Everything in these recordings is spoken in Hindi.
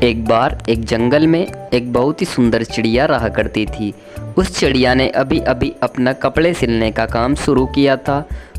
एक बार एक जंगल में एक बहुत ही सुंदर चिड़िया रहा करती थी। उस चिड़िया ने अभी अभी अपना कपड़े सिलने का काम शुरू किया था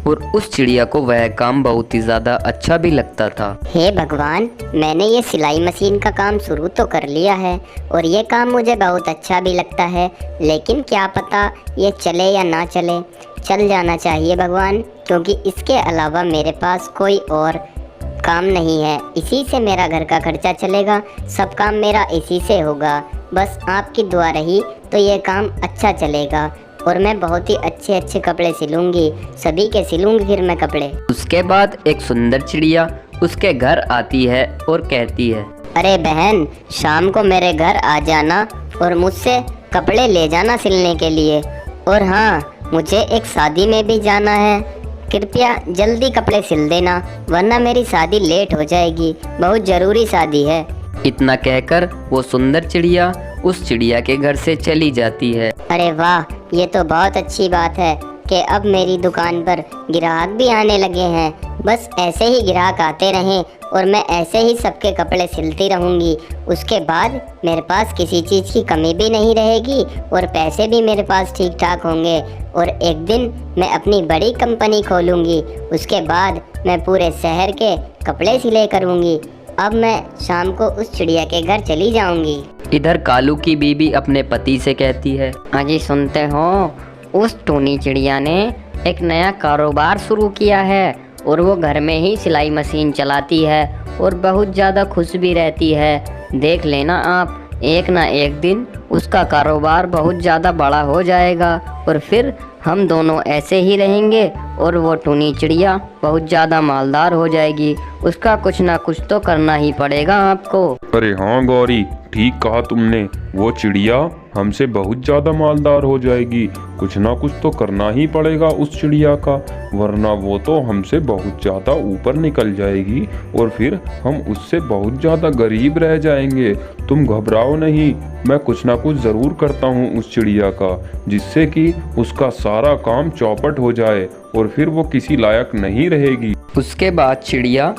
और उस चिड़िया को वह काम बहुत ही ज़्यादा अच्छा भी लगता था। हे भगवान, मैंने ये सिलाई मशीन का काम शुरू तो कर लिया है और ये काम मुझे बहुत अच्छा भी लगता है, लेकिन क्या पता ये चले या ना चले। चल जाना चाहिए भगवान, क्योंकि इसके अलावा मेरे पास कोई और काम नहीं है। इसी से मेरा घर का खर्चा चलेगा, सब काम मेरा इसी से होगा। बस आपकी दुआ रही तो ये काम अच्छा चलेगा और मैं बहुत ही अच्छे अच्छे कपड़े सिलूंगी, सभी के सिलूंगी फिर मैं कपड़े। उसके बाद एक सुंदर चिड़िया उसके घर आती है और कहती है, अरे बहन, शाम को मेरे घर आ जाना और मुझसे कपड़े ले जाना सिलने के लिए। और हाँ, मुझे एक शादी में भी जाना है, कृपया जल्दी कपड़े सिल देना, वरना मेरी शादी लेट हो जाएगी, बहुत ज़रूरी शादी है। इतना कहकर वो सुंदर चिड़िया उस चिड़िया के घर से चली जाती है। अरे वाह, ये तो बहुत अच्छी बात है कि अब मेरी दुकान पर ग्राहक भी आने लगे हैं। बस ऐसे ही ग्राहक आते रहें और मैं ऐसे ही सबके कपड़े सिलती रहूँगी। उसके बाद मेरे पास किसी चीज़ की कमी भी नहीं रहेगी और पैसे भी मेरे पास ठीक ठाक होंगे और एक दिन मैं अपनी बड़ी कंपनी खोलूँगी। उसके बाद मैं पूरे शहर के कपड़े सिले करूँगी। अब मैं शाम को उस चिड़िया के घर चली जाऊँगी। इधर कालू की बीबी अपने पति से कहती है, अजी सुनते हो, उस टूनी चिड़िया ने एक नया कारोबार शुरू किया है और वो घर में ही सिलाई मशीन चलाती है और बहुत ज़्यादा खुश भी रहती है। देख लेना आप, एक ना एक दिन उसका कारोबार बहुत ज़्यादा बड़ा हो जाएगा और फिर हम दोनों ऐसे ही रहेंगे और वो टूनी चिड़िया बहुत ज़्यादा मालदार हो जाएगी। उसका कुछ ना कुछ तो करना ही पड़ेगा आपको। अरे हाँ गौरी, ठीक कहा तुमने, वो चिड़िया हमसे बहुत ज़्यादा मालदार हो जाएगी। कुछ ना कुछ तो करना ही पड़ेगा उस चिड़िया का, वरना वो तो हमसे बहुत ज़्यादा ऊपर निकल जाएगी और फिर हम उससे बहुत ज़्यादा गरीब रह जाएंगे। तुम घबराओ नहीं, मैं कुछ ना कुछ ज़रूर करता हूँ उस चिड़िया का, जिससे कि उसका सारा काम चौपट हो जाए और फिर वो किसी लायक नहीं रहेगी। उसके बाद चिड़िया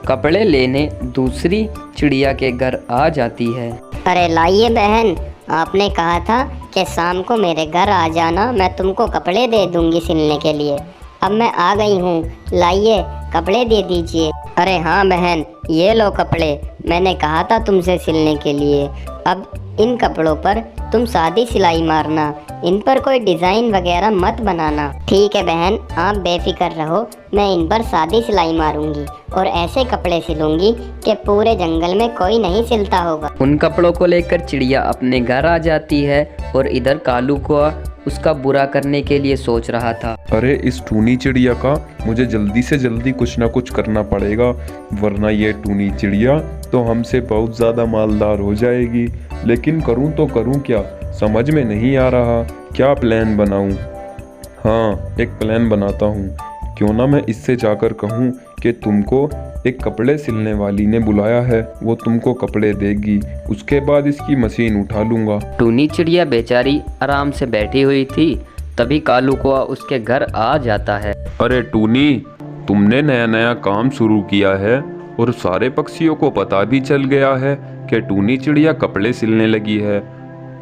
कपड़े लेने दूसरी चिड़िया के घर आ जाती है। अरे लाइए बहन, आपने कहा था कि शाम को मेरे घर आ जाना, मैं तुमको कपड़े दे दूंगी सिलने के लिए। अब मैं आ गई हूँ, लाइए कपड़े दे दीजिए। अरे हाँ बहन, ये लो कपड़े, मैंने कहा था तुमसे सिलने के लिए। अब इन कपड़ों पर तुम सादी सिलाई मारना, इन पर कोई डिज़ाइन वगैरह मत बनाना। ठीक है बहन, आप बेफिक्र रहो, मैं इन पर सादी सिलाई मारूंगी और ऐसे कपड़े सिलूंगी कि पूरे जंगल में कोई नहीं सिलता होगा। उन कपड़ों को लेकर चिड़िया अपने घर आ जाती है और इधर कालू को उसका बुरा करने के लिए सोच रहा था। अरे इस टूनी चिड़िया का मुझे जल्दी से जल्दी कुछ ना कुछ करना पड़ेगा, वरना ये टूनी चिड़िया तो हमसे बहुत ज़्यादा मालदार हो जाएगी। लेकिन करूं तो करूं क्या, समझ में नहीं आ रहा, क्या प्लान बनाऊं। हाँ, एक प्लान बनाता हूँ। क्यों ना मैं इससे जाकर कहूँ कि तुमको एक कपड़े सिलने वाली ने बुलाया है, वो तुमको कपड़े देगी, उसके बाद इसकी मशीन उठा लूँगा। टूनी चिड़िया बेचारी आराम से बैठी हुई थी, तभी कालू कौआ उसके घर आ जाता है। अरे टूनी, तुमने नया नया काम शुरू किया है और सारे पक्षियों को पता भी चल गया है कि टूनी चिड़िया कपड़े सिलने लगी है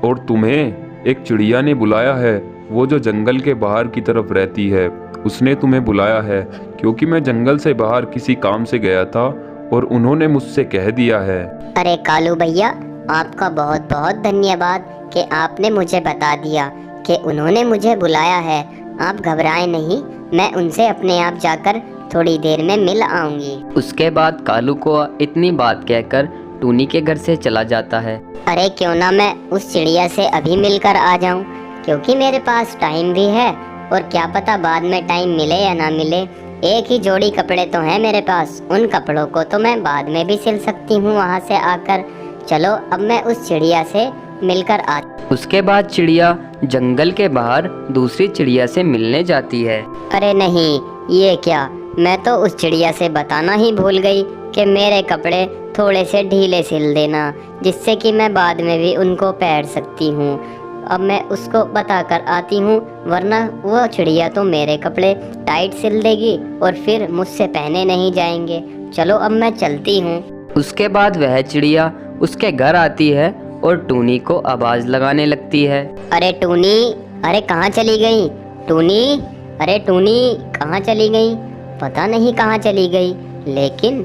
और तुम्हें एक चिड़िया ने बुलाया है, वो जो जंगल के बाहर की तरफ रहती है, उसने तुम्हें बुलाया है क्योंकि मैं जंगल से बाहर किसी काम से गया था और उन्होंने मुझसे कह दिया है। अरे कालू भैया, आपका बहुत बहुत धन्यवाद कि आपने मुझे बता दिया कि उन्होंने मुझे बुलाया है। आप घबराएं नहीं, मैं उनसे अपने आप जाकर थोड़ी देर में मिल आऊंगी। उसके बाद कालू कौआ इतनी बात कहकर टूनी के घर से चला जाता है। अरे क्यों ना मैं उस चिड़िया से अभी मिलकर आ जाऊं, क्योंकि मेरे पास टाइम भी है और क्या पता बाद में टाइम मिले या ना मिले। एक ही जोड़ी कपड़े तो हैं मेरे पास, उन कपड़ों को तो मैं बाद में भी सिल सकती हूँ वहाँ से आकर। चलो अब मैं उस चिड़िया से मिलकर आ। उसके बाद चिड़िया जंगल के बाहर दूसरी चिड़िया से मिलने जाती है। अरे नहीं, ये क्या, मैं तो उस चिड़िया से बताना ही भूल गई कि मेरे कपड़े थोड़े से ढीले सिल देना, जिससे कि मैं बाद में भी उनको पहन सकती हूँ। अब मैं उसको बता कर आती हूँ, वरना वो चिड़िया तो मेरे कपड़े टाइट सिल देगी और फिर मुझसे पहने नहीं जाएंगे। चलो अब मैं चलती हूँ। उसके बाद वह चिड़िया उसके घर आती है और टूनी को आवाज लगाने लगती है। अरे टूनी, अरे कहाँ चली गई टूनी? अरे टूनी कहाँ चली गई? पता नहीं कहाँ चली गई, लेकिन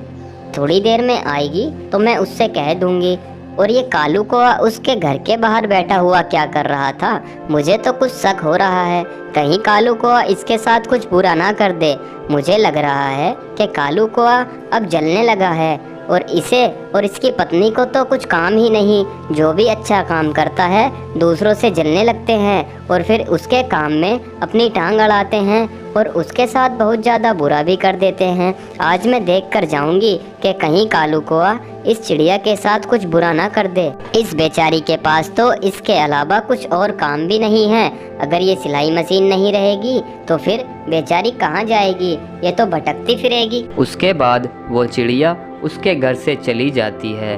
थोड़ी देर में आएगी तो मैं उससे कह दूंगी। और ये कालू कौआ उसके घर के बाहर बैठा हुआ क्या कर रहा था? मुझे तो कुछ शक हो रहा है, कहीं कालू कौआ इसके साथ कुछ बुरा ना कर दे। मुझे लग रहा है कि कालू कौआ अब जलने लगा है और इसे और इसकी पत्नी को तो कुछ काम ही नहीं। जो भी अच्छा काम करता है दूसरों से जलने लगते हैं और फिर उसके काम में अपनी टांग अड़ाते हैं और उसके साथ बहुत ज़्यादा बुरा भी कर देते हैं। आज मैं देख कर जाऊंगी कि कहीं कालू कौआ इस चिड़िया के साथ कुछ बुरा ना कर दे। इस बेचारी के पास तो इसके अलावा कुछ और काम भी नहीं है। अगर ये सिलाई मशीन नहीं रहेगी तो फिर बेचारी कहाँ जाएगी? ये तो भटकती फिरेगी। उसके बाद वो चिड़िया उसके घर से चली जाती है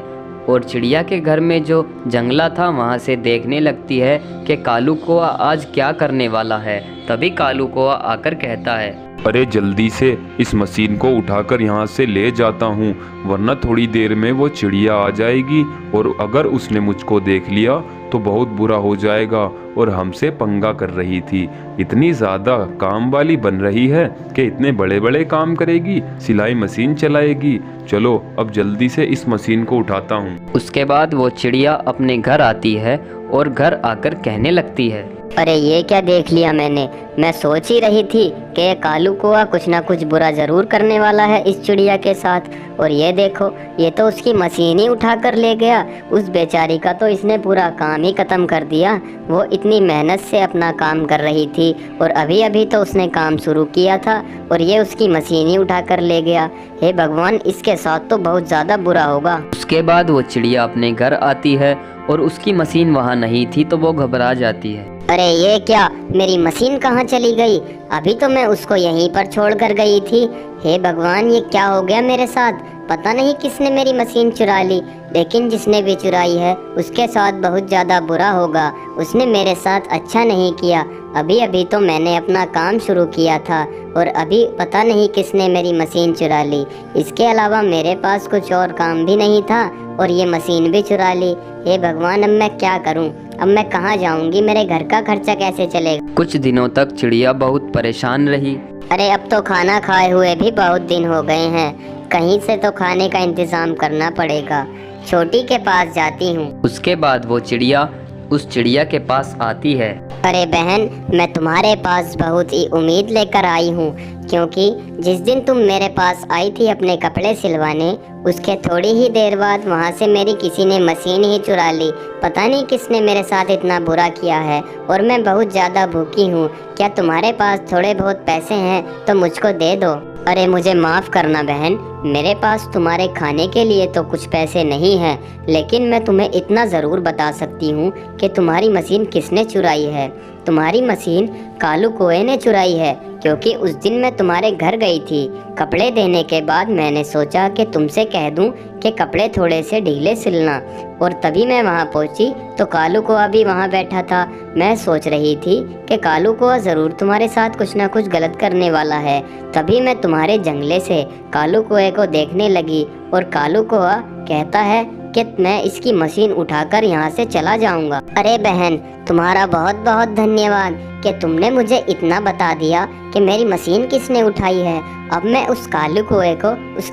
और चिड़िया के घर में जो जंगला था वहाँ से देखने लगती है कि कालू कौआ आज क्या करने वाला है। तभी कालू कौआ आकर कहता है, अरे जल्दी से इस मशीन को उठाकर यहाँ से ले जाता हूँ, वरना थोड़ी देर में वो चिड़िया आ जाएगी और अगर उसने मुझको देख लिया तो बहुत बुरा हो जाएगा और हमसे पंगा कर रही थी। इतनी ज़्यादा काम वाली बन रही है कि इतने बड़े बड़े काम करेगी, सिलाई मशीन चलाएगी। चलो अब जल्दी से इस मशीन को उठाता हूँ। उसके बाद वो चिड़िया अपने घर आती है और घर आकर कहने लगती है, अरे ये क्या देख लिया मैंने? मैं सोच ही रही थी कि ये कालू कौआ कुछ ना कुछ बुरा ज़रूर करने वाला है इस चिड़िया के साथ। और ये देखो, ये तो उसकी मशीन ही उठा कर ले गया। उस बेचारी का तो इसने पूरा काम ही ख़त्म कर दिया। वो इतनी मेहनत से अपना काम कर रही थी और अभी अभी तो उसने काम शुरू किया था और ये उसकी मशीन ही उठा कर ले गया। हे भगवान, इसके साथ तो बहुत ज़्यादा बुरा होगा। उसके बाद वो चिड़िया अपने घर आती है और उसकी मशीन वहाँ नहीं थी तो वो घबरा जाती है। अरे ये क्या, मेरी मशीन कहाँ चली गई? अभी तो मैं उसको यहीं पर छोड़ कर गई थी। हे भगवान, ये क्या हो गया मेरे साथ? पता नहीं किसने मेरी मशीन चुरा ली, लेकिन जिसने भी चुराई है उसके साथ बहुत ज़्यादा बुरा होगा। उसने मेरे साथ अच्छा नहीं किया। अभी अभी तो मैंने अपना काम शुरू किया था और अभी पता नहीं किसने मेरी मशीन चुरा ली। इसके अलावा मेरे पास कुछ और काम भी नहीं था और ये मशीन भी चुरा ली। हे भगवान, अब मैं क्या करूं? अब मैं कहाँ जाऊंगी? मेरे घर का खर्चा कैसे चलेगा? कुछ दिनों तक चिड़िया बहुत परेशान रही। अरे अब तो खाना खाए हुए भी बहुत दिन हो गए हैं, कहीं से तो खाने का इंतज़ाम करना पड़ेगा। छोटी के पास जाती हूँ। उसके बाद वो चिड़िया उस चिड़िया के पास आती है। अरे बहन, मैं तुम्हारे पास बहुत ही उम्मीद लेकर आई हूँ, क्योंकि जिस दिन तुम मेरे पास आई थी अपने कपड़े सिलवाने, उसके थोड़ी ही देर बाद वहाँ से मेरी किसी ने मशीन ही चुरा ली। पता नहीं किसने मेरे साथ इतना बुरा किया है और मैं बहुत ज़्यादा भूखी हूँ। क्या तुम्हारे पास थोड़े बहुत पैसे हैं तो मुझको दे दो। अरे मुझे माफ़ करना बहन, मेरे पास तुम्हारे खाने के लिए तो कुछ पैसे नहीं हैं, लेकिन मैं तुम्हें इतना ज़रूर बता सकती हूँ कि तुम्हारी मशीन किसने चुराई है। तुम्हारी मशीन कालू कौए ने चुराई है, क्योंकि उस दिन मैं तुम्हारे घर गई थी कपड़े देने के बाद। मैंने सोचा कि तुमसे कह दूं कि कपड़े थोड़े से ढीले सिलना, और तभी मैं वहां पहुंची तो कालू कौआ भी वहां बैठा था। मैं सोच रही थी कि कालू कौआ ज़रूर तुम्हारे साथ कुछ ना कुछ गलत करने वाला है। तभी मैं तुम्हारे जंगले से कालू कौए को देखने लगी और कालू कौआ कहता है कि मैं इसकी मशीन उठाकर यहाँ से चला जाऊँगा। अरे बहन, तुम्हारा बहुत बहुत धन्यवाद कि तुमने मुझे इतना बता दिया कि मेरी मशीन किसने उठाई है। अब मैं उस कालू कौए को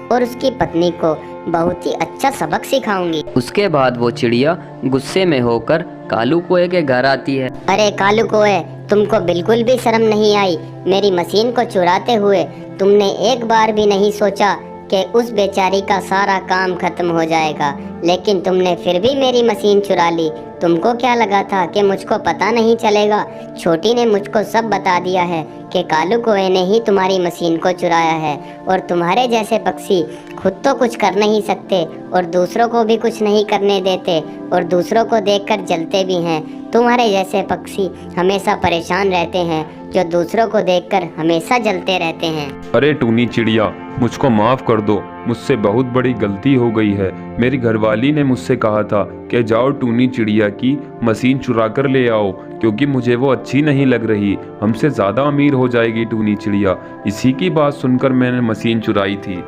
और उसकी पत्नी को बहुत ही अच्छा सबक सिखाऊंगी। उसके बाद वो चिड़िया गुस्से में होकर कालू कौए के घर आती है। अरे कालू कौए, तुमको बिल्कुल भी शर्म नहीं आई मेरी मशीन को चुराते हुए? तुमने एक बार भी नहीं सोचा कि उस बेचारी का सारा काम खत्म हो जाएगा, लेकिन तुमने फिर भी मेरी मशीन चुरा ली। तुमको क्या लगा था कि मुझको पता नहीं चलेगा? छोटी ने मुझको सब बता दिया है कि कालू कौए ने ही तुम्हारी मशीन को चुराया है। और तुम्हारे जैसे पक्षी खुद तो कुछ कर नहीं सकते और दूसरों को भी कुछ नहीं करने देते और दूसरों को देखकर जलते भी हैं। तुम्हारे जैसे पक्षी हमेशा परेशान रहते हैं, जो दूसरों को देखकर हमेशा जलते रहते हैं। अरे टूनी चिड़िया, मुझको माफ़ कर दो, मुझसे बहुत बड़ी गलती हो गई है। मेरी घरवाली ने मुझसे कहा था कि जाओ टूनी चिड़िया की मशीन चुरा कर ले आओ, क्योंकि मुझे वो अच्छी नहीं लग रही। हमसे ज़्यादा अमीर हो जाएगी टूनी चिड़िया। इसी की बात सुनकर मैंने मशीन चुराई थी।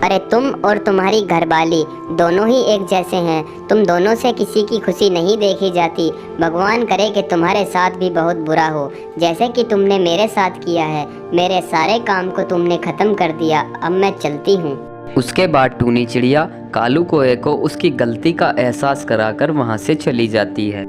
अरे तुम और तुम्हारी घरवाली दोनों ही एक जैसे हैं। तुम दोनों से किसी की खुशी नहीं देखी जाती। भगवान करे कि तुम्हारे साथ भी बहुत बुरा हो, जैसे कि तुमने मेरे साथ किया है। मेरे सारे काम को तुमने ख़त्म कर दिया। अब मैं चलती हूँ। उसके बाद टूनी चिड़िया कालू कोए को उसकी गलती का एहसास कराकर वहाँ से चली जाती है।